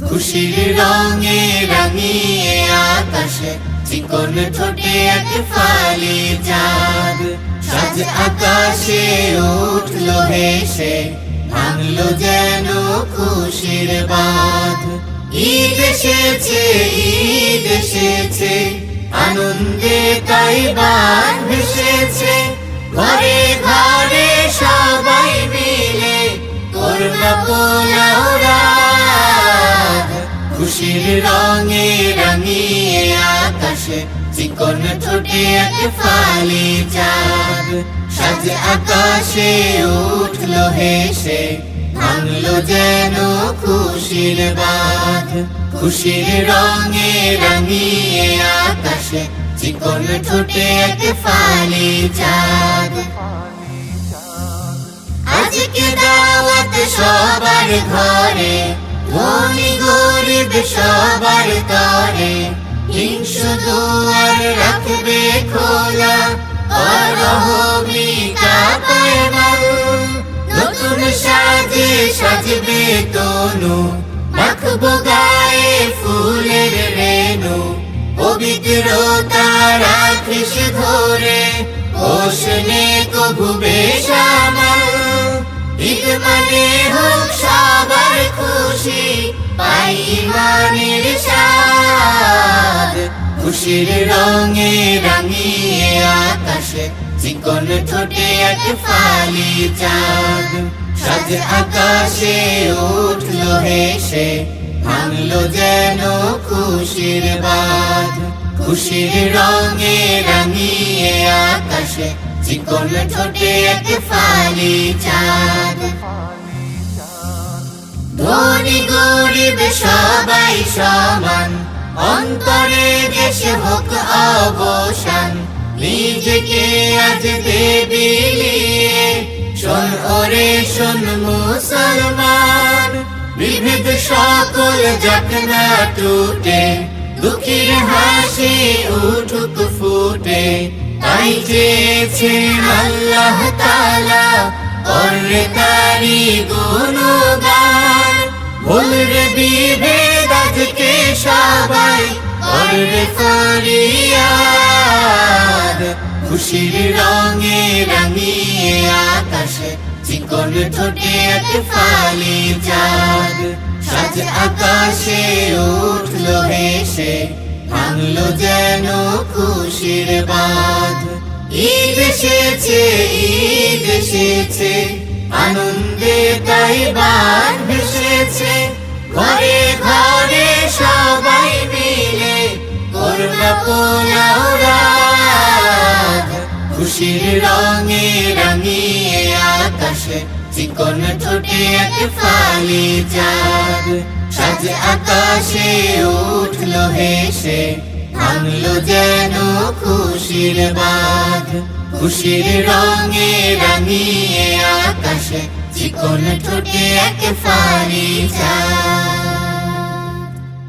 খুশির রঙে রাঙিয়ে আকাশে চিকন ঠোঁটে এক ফালি চাঁদ। সাজ আকাশে উঠলো হেসে, ভাঙলো যেন খুশির বাঁধ। ঈদ এসেছে, ঈদ এসেছে, আনন্দে তাই বান ভেসেছে। ঘরে ঘরে সবাই মিলে করোনা পোলাও রাত। খুশির রঙে রাঙিয়ে আকাশে চিকন ঠোঁটে এক ফালি চাঁদ। সাজ আকাশে উঠলো হেসে, ভাঙলো যেন খুশির বাঁধ। খুশির রঙে রাঙিয়ে আকাশে চিকন ঠোঁটে এক ফালি চাঁদ। আজকে দাওয়াত সবার ঘরে, ধনী গরিব সবার তরে। হিংসু দুয়ার রাখবে খোলা, অরহমি কাপায় মাল। নতুন সাজে সাজবে তনু, মাখবো গায়ে ফুলের রেণু। পবিত্রতা রাখিস ধরে, ওসনে কভু বেশামাল। ঈদ মানে হোক সবার খুশি, পাই ইমানের স্বাদ। খুশির রঙে রাঙিয়ে আকাশে চিকন ঠোঁটে এক ফালি চাঁদ। সাজ আকাশে উঠলো হেসে, ভাঙলো যেন খুশির বাঁধ। খুশির রঙে রাঙিয়ে আকাশে চিকন ঠোঁটে এক ফালি চাঁদ। ধনী গরিব সবাই সমান, অন্তরে দেশে হোক অবসান। নিজেকে আজ দে বিলিয়ে, শোন ওরে শোন মুসলমান। বিভেদ সকল যাক না টুটে, দুঃখীর হাসি উঠুক ফুটে। তাই চেয়েছেন আল্লাহ তাআলা, করে তারি গুণগান। ভুলরে বিভেদ আজকে সবাই করে ফরিয়াদ। খুশির রঙে রাঙিয়ে আকাশে চিকন ঠোঁটে এক ফালি চাঁদ। সাজ আকাশে উঠলো হেসে, ভাঙলো যেন খুশির বাঁধ। ঈদ এসেছে, ঈদ এসেছে, আনন্দে তাই বান ভেসেছে। ঘরে ঘরে সবাই মিলে করোনা পোলাও রাত। খুশির রঙে রাঙিয়ে আকাশে চিকন ঠোঁটে এক ফালি চাঁদ। সাজ আকাশে উঠলো হেসে, ভাঙলো যেন খুশির বাঁধ। খুশির রঙে রাঙিয়ে আকাশে চিকন ঠোঁটে এক ফালি চাঁদ।